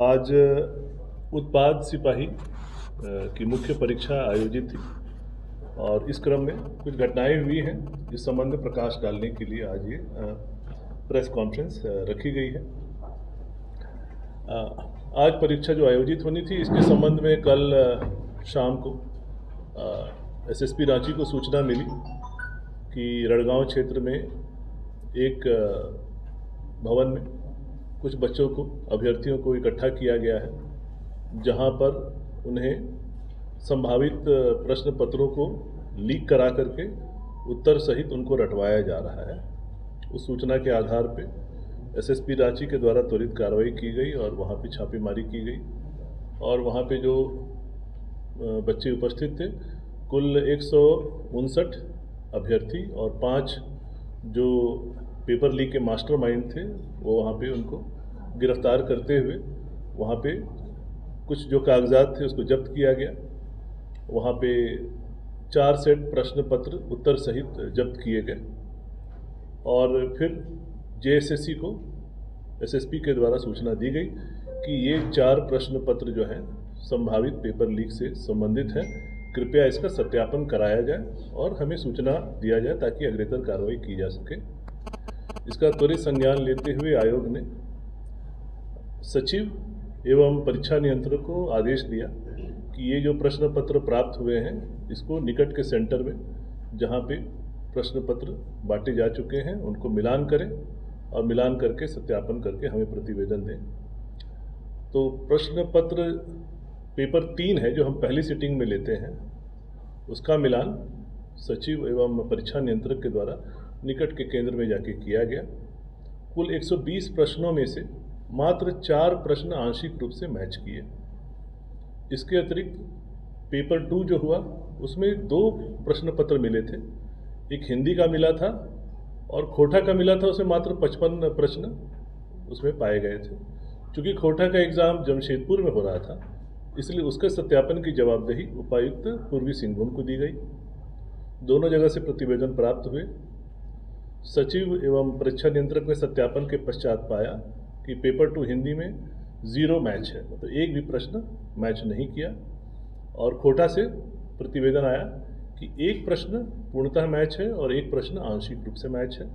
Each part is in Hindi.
आज उत्पाद सिपाही की मुख्य परीक्षा आयोजित थी और इस क्रम में कुछ घटनाएं हुई हैं। इस संबंध में प्रकाश डालने के लिए आज ये प्रेस कॉन्फ्रेंस रखी गई है। आज परीक्षा जो आयोजित होनी थी, इसके संबंध में कल शाम को एसएसपी रांची को सूचना मिली कि रड़गांव क्षेत्र में एक भवन में कुछ बच्चों को, अभ्यर्थियों को इकट्ठा किया गया है, जहां पर उन्हें संभावित प्रश्न पत्रों को लीक करा करके उत्तर सहित उनको रटवाया जा रहा है। उस सूचना के आधार पे एसएसपी रांची के द्वारा त्वरित कार्रवाई की गई और वहां पे छापेमारी की गई और वहां पे जो बच्चे उपस्थित थे, कुल 159 अभ्यर्थी और 5 जो पेपर लीक के मास्टरमाइंड थे, वो वहाँ पे उनको गिरफ्तार करते हुए वहाँ पे कुछ जो कागजात थे उसको जब्त किया गया। वहाँ पे 4 सेट प्रश्न पत्र उत्तर सहित जब्त किए गए और फिर जेएसएससी को एसएसपी के द्वारा सूचना दी गई कि ये 4 प्रश्न पत्र जो हैं संभावित पेपर लीक से संबंधित हैं, कृपया इसका सत्यापन कराया जाए और हमें सूचना दिया जाए ताकि अग्रेतर कार्रवाई की जा सके। इसका त्वरित संज्ञान लेते हुए आयोग ने सचिव एवं परीक्षा नियंत्रक को आदेश दिया कि ये जो प्रश्न पत्र प्राप्त हुए हैं, इसको निकट के सेंटर में जहाँ पे प्रश्न पत्र बांटे जा चुके हैं उनको मिलान करें और मिलान करके सत्यापन करके हमें प्रतिवेदन दें। तो प्रश्न पत्र पेपर 3 है जो हम पहली सिटिंग में लेते हैं, उसका मिलान सचिव एवं परीक्षा नियंत्रक के द्वारा निकट के केंद्र में जाके किया गया। कुल 120 प्रश्नों में से मात्र 4 प्रश्न आंशिक रूप से मैच किए। इसके अतिरिक्त पेपर 2 जो हुआ उसमें 2 प्रश्न पत्र मिले थे, एक हिंदी का मिला था और खोटा का मिला था, उसमें मात्र 55 प्रश्न उसमें पाए गए थे। चूँकि खोटा का एग्ज़ाम जमशेदपुर में हो रहा था, इसलिए उसके सत्यापन की जवाबदेही उपायुक्त पूर्वी सिंहभूम को दी गई। दोनों जगह से प्रतिवेदन प्राप्त हुए। सचिव एवं परीक्षा नियंत्रक ने सत्यापन के पश्चात पाया कि पेपर 2 हिंदी में 0 मैच है, मतलब एक भी प्रश्न मैच नहीं किया। और खोटा से प्रतिवेदन आया कि एक प्रश्न पूर्णतः मैच है और एक प्रश्न आंशिक रूप से मैच है।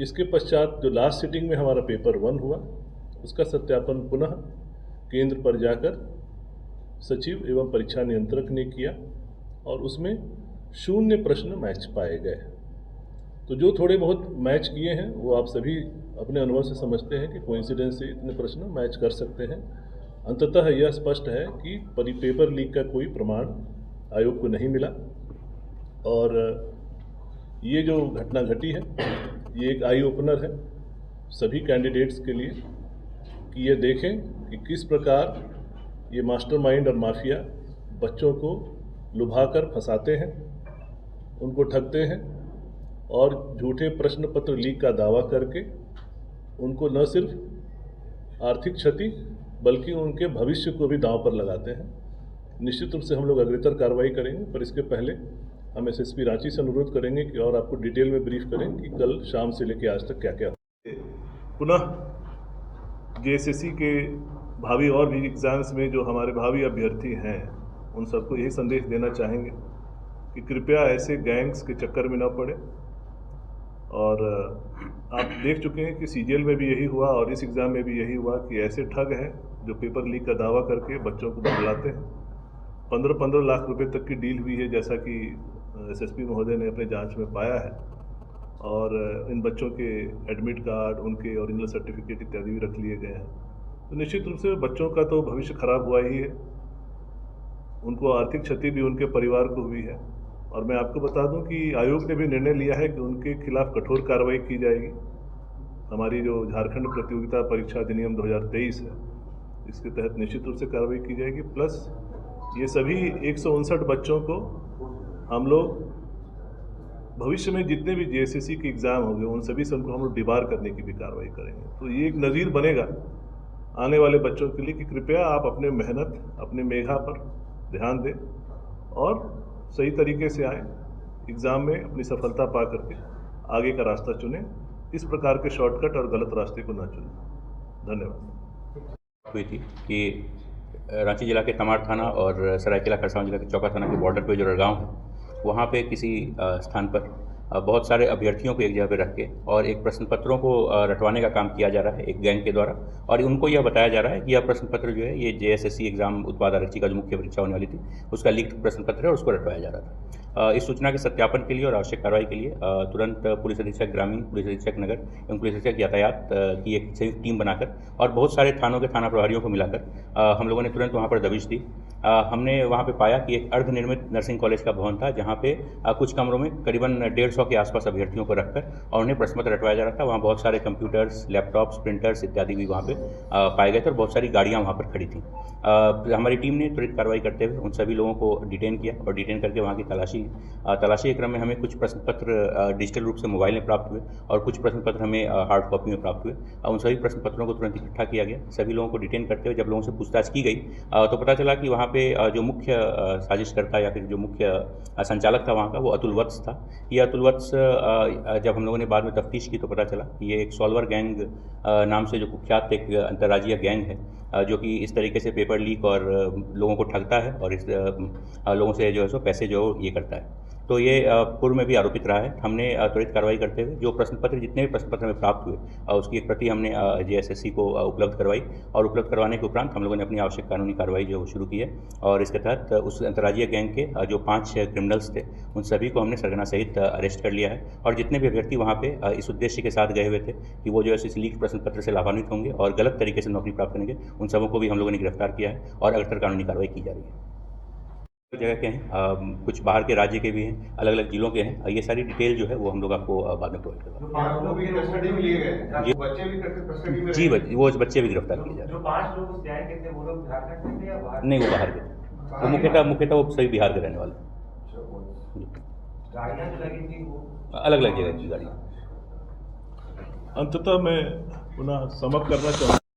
इसके पश्चात जो लास्ट सिटिंग में हमारा पेपर 1 हुआ, उसका सत्यापन पुनः केंद्र पर जाकर सचिव एवं परीक्षा नियंत्रक ने किया और उसमें 0 प्रश्न मैच पाए गए। तो जो थोड़े बहुत मैच किए हैं वो आप सभी अपने अनुभव से समझते हैं कि कोइंसिडेंस से इतने प्रश्न मैच कर सकते हैं। अंततः यह स्पष्ट है कि पेपर लीक का कोई प्रमाण आयोग को नहीं मिला और ये जो घटना घटी है ये एक आई ओपनर है सभी कैंडिडेट्स के लिए कि ये देखें कि किस प्रकार ये मास्टरमाइंड और माफिया बच्चों को लुभाकर फंसाते हैं, उनको ठगते हैं और झूठे प्रश्न पत्र लीक का दावा करके उनको न सिर्फ आर्थिक क्षति बल्कि उनके भविष्य को भी दांव पर लगाते हैं। निश्चित रूप से हम लोग अग्रेतर कार्रवाई करेंगे, पर इसके पहले हम एसएसपी रांची से अनुरोध करेंगे कि और आपको डिटेल में ब्रीफ करें कि कल शाम से लेकर आज तक क्या क्या हुआ। पुनः जेएसएससी के भावी और भी एग्ज़ाम्स में जो हमारे भावी अभ्यर्थी हैं, उन सबको यही संदेश देना चाहेंगे कि कृपया ऐसे गैंग्स के चक्कर में न पड़े। और आप देख चुके हैं कि सीजीएल में भी यही हुआ और इस एग्ज़ाम में भी यही हुआ कि ऐसे ठग हैं जो पेपर लीक का दावा करके बच्चों को बुलाते हैं। 15-15 लाख रुपए तक की डील हुई है, जैसा कि एसएसपी महोदय ने अपने जांच में पाया है। और इन बच्चों के एडमिट कार्ड, उनके ओरिजिनल सर्टिफिकेट इत्यादि भी रख लिए गए हैं। तो निश्चित रूप से बच्चों का तो भविष्य खराब हुआ ही है, उनको आर्थिक क्षति भी उनके परिवार को हुई है। और मैं आपको बता दूं कि आयोग ने भी निर्णय लिया है कि उनके खिलाफ कठोर कार्रवाई की जाएगी। हमारी जो झारखंड प्रतियोगिता परीक्षा अधिनियम 2023 है, इसके तहत निश्चित रूप से कार्रवाई की जाएगी। प्लस ये सभी 159 बच्चों को हम लोग भविष्य में जितने भी जेएसएससी के एग्ज़ाम होंगे उन सभी से उनको हम लोग डिबार करने की भी कार्रवाई करेंगे। तो ये एक नज़ीर बनेगा आने वाले बच्चों के लिए कि कृपया आप अपने मेहनत, अपने मेधा पर ध्यान दें और सही तरीके से आए, एग्ज़ाम में अपनी सफलता पा करके आगे का रास्ता चुनें। इस प्रकार के शॉर्टकट और गलत रास्ते को ना चुनें। धन्यवाद। प्राप्त हुई थी कि रांची जिला के तमाड़ थाना और सरायकेला खरसावां जिला के चौका थाना के बॉर्डर पे जो रड़गांव है, वहाँ पे किसी स्थान पर बहुत सारे अभ्यर्थियों को एक जगह पे रख के और एक प्रश्न पत्रों को रटवाने का काम किया जा रहा है एक गैंग के द्वारा। और उनको यह बताया जा रहा है कि यह प्रश्न पत्र जो है ये JSSC एग्ज़ाम उत्पाद आरक्षी का जो मुख्य परीक्षा होने वाली थी उसका लीक्ड प्रश्न पत्र है और उसको रटवाया जा रहा था। इस सूचना के सत्यापन के लिए और आवश्यक कार्रवाई के लिए तुरंत पुलिस अधीक्षक ग्रामीण, पुलिस अधीक्षक नगर एवं पुलिस अधीक्षक यातायात की एक संयुक्त टीम बनाकर और बहुत सारे थानों के थाना प्रभारियों को मिलाकर हम लोगों ने तुरंत वहाँ पर दबिश दी। हमने वहाँ पे पाया कि एक अर्धनिर्मित नर्सिंग कॉलेज का भवन था जहाँ पे कुछ कमरों में करीबन 150 के आसपास अभ्यर्थियों को रखकर और उन्हें प्रश्न पत्र रटवाया जा रहा था। वहाँ बहुत सारे कंप्यूटर्स, लैपटॉप्स, प्रिंटर्स इत्यादि भी वहाँ पे पाए गए थे और बहुत सारी गाड़ियाँ वहाँ पर खड़ी थीं। हमारी टीम ने त्वरित कार्रवाई करते हुए उन सभी लोगों को डिटेन किया और डिटेन करके वहाँ की तलाशी के क्रम में हमें कुछ प्रश्न पत्र डिजिटल रूप से मोबाइल में प्राप्त हुए और कुछ प्रश्न पत्र हमें हार्ड कॉपी में प्राप्त हुए। उन सभी प्रश्न पत्रों को तुरंत इकट्ठा किया गया। सभी लोगों को डिटेन करते हुए जब लोगों से पूछताछ की गई तो पता चला कि वहाँ पे जो मुख्य साजिशकर्ता या फिर जो मुख्य संचालक था वहाँ का वो अतुल वत्स था। ये अतुल वत्स जब हम लोगों ने बाद में तफ्तीश की तो पता चला कि ये एक सॉल्वर गैंग नाम से जो कुख्यात एक अंतर्राज्यीय गैंग है जो कि इस तरीके से पेपर लीक और लोगों को ठगता है और इस लोगों से जो है सो पैसे जो ये करता है। तो ये पूर्व में भी आरोपित रहा है। हमने त्वरित कार्रवाई करते हुए जो प्रश्न पत्र जितने भी प्रश्न पत्र हमें प्राप्त हुए उसकी एक प्रति हमने JSSC को उपलब्ध करवाई और उपलब्ध करवाने के उपरांत हम लोगों ने अपनी आवश्यक कानूनी कार्रवाई जो शुरू की है और इसके तहत उस अंतर्राज्यीय गैंग के जो 5 क्रिमिनल्स थे उन सभी को हमने सरगना सहित अरेस्ट कर लिया है। और जितने भी अभ्यर्थी वहाँ पे इस उद्देश्य के साथ गए हुए थे कि वो जो है इस लीक प्रश्न पत्र से लाभान्वित होंगे और गलत तरीके से नौकरी प्राप्त करेंगे, उन सबों को भी हम लोगों ने गिरफ्तार किया है और अगतर कानूनी कार्रवाई की जा रही है। जगह के हैं, कुछ बाहर के राज्य के भी हैं, अलग अलग जिलों के हैं। ये सारी डिटेल जो है वो हम लोग आपको बाद में प्रोवाइड करेंगे। जी वो बच्चे भी गिरफ्तार किए जा रहे हैं। जो 5 लोग उस गैंग के थे वो लोग झारखंड के थे या बाहर? नहीं, वो बाहर के थे। वो मुख्यतः वो सभी बिहार के रहने वाले। गाड़ियाँ जो लगी थी वो अलग अलग जगह की गाड़ियाँ। अंततः मैं पुनः समअप करना चाहूँगा।